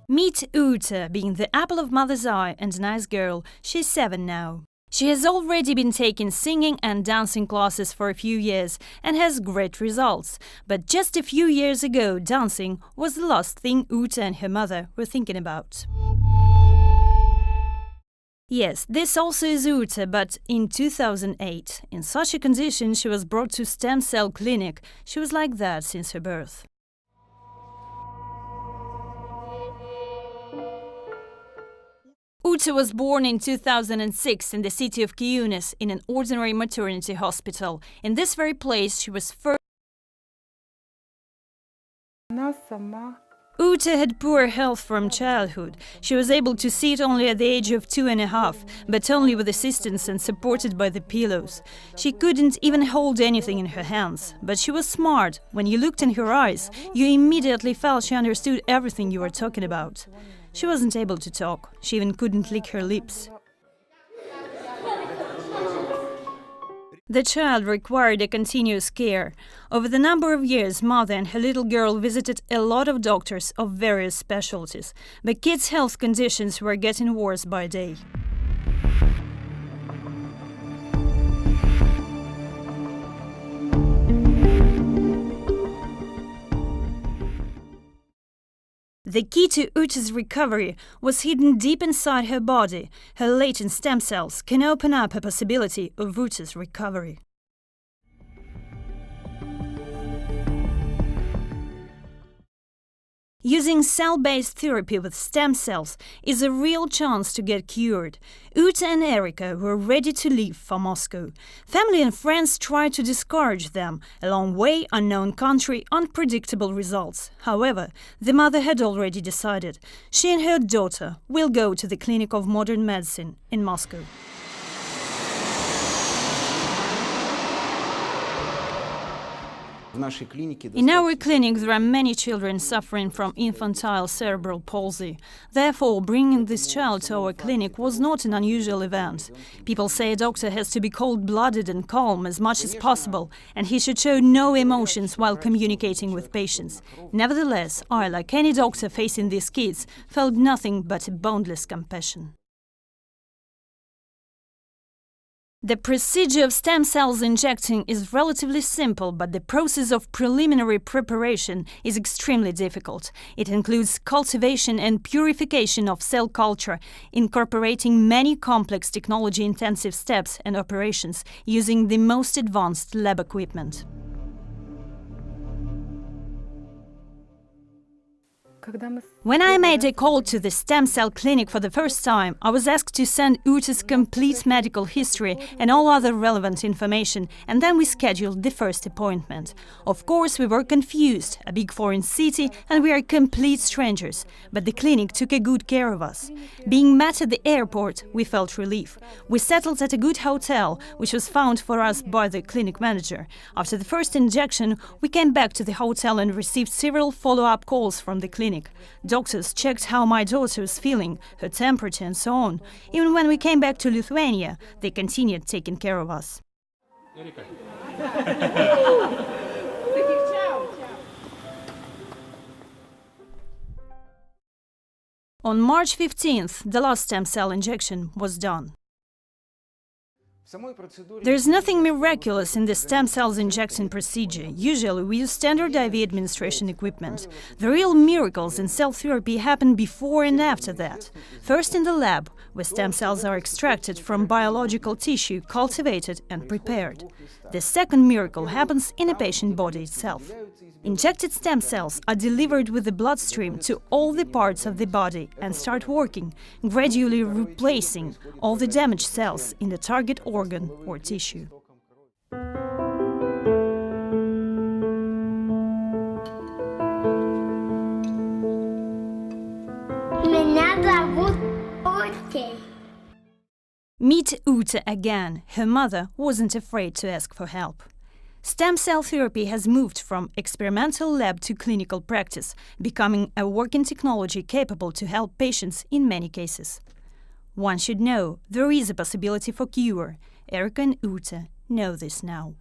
Meet Ute, being the apple of mother's eye and a nice girl. She's 7 now. She has already been taking singing and dancing classes for a few years and has great results. But just a few years ago, dancing was the last thing Ute and her mother were thinking about. Yes, this also is Ute, but in 2008. In such a condition, she was brought to stem cell clinic. She was like that since her birth. Ute was born in 2006 in the city of Kaunas in an ordinary maternity hospital. In this very place, she was first. Ute had poor health from childhood. She was able to sit only at the age of 2.5, but only with assistance and supported by the pillows. She couldn't even hold anything in her hands, but she was smart. When you looked in her eyes, you immediately felt she understood everything you were talking about. She wasn't able to talk. She even couldn't lick her lips. The child required a continuous care. Over the number of years, mother and her little girl visited a lot of doctors of various specialties, but kids' health conditions were getting worse by day. The key to Ute's recovery was hidden deep inside her body. Her latent stem cells can open up a possibility of Ute's recovery. Using cell-based therapy with stem cells is a real chance to get cured. Ute and Erika were ready to leave for Moscow. Family and friends tried to discourage them. A long way, unknown country, unpredictable results. However, the mother had already decided. She and her daughter will go to the Clinic of Modern Medicine in Moscow. In our clinic, there are many children suffering from infantile cerebral palsy. Therefore, bringing this child to our clinic was not an unusual event. People say a doctor has to be cold-blooded and calm as much as possible, and he should show no emotions while communicating with patients. Nevertheless, I, like any doctor facing these kids, felt nothing but a boundless compassion. The procedure of stem cells injecting is relatively simple, but the process of preliminary preparation is extremely difficult. It includes cultivation and purification of cell culture, incorporating many complex technology-intensive steps and operations using the most advanced lab equipment. When I made a call to the stem cell clinic for the first time, I was asked to send Ute's complete medical history and all other relevant information, and then we scheduled the first appointment. Of course, we were confused, a big foreign city, and we are complete strangers, but the clinic took a good care of us. Being met at the airport, we felt relief. We settled at a good hotel, which was found for us by the clinic manager. After the first injection, we came back to the hotel and received several follow-up calls from the clinic. Doctors checked how my daughter was feeling, her temperature and so on. Even when we came back to Lithuania, they continued taking care of us. On March 15th, the last stem cell injection was done. There's nothing miraculous in the stem cells injection procedure. Usually, we use standard IV administration equipment. The real miracles in cell therapy happen before and after that. First in the lab, where stem cells are extracted from biological tissue, cultivated and prepared. The second miracle happens in a patient body itself. Injected stem cells are delivered with the bloodstream to all the parts of the body and start working, gradually replacing all the damaged cells in the target organ or tissue. Ute again. Her mother wasn't afraid to ask for help. Stem cell therapy has moved from experimental lab to clinical practice, becoming a working technology capable to help patients in many cases. One should know there is a possibility for cure. Erica and Ute know this now.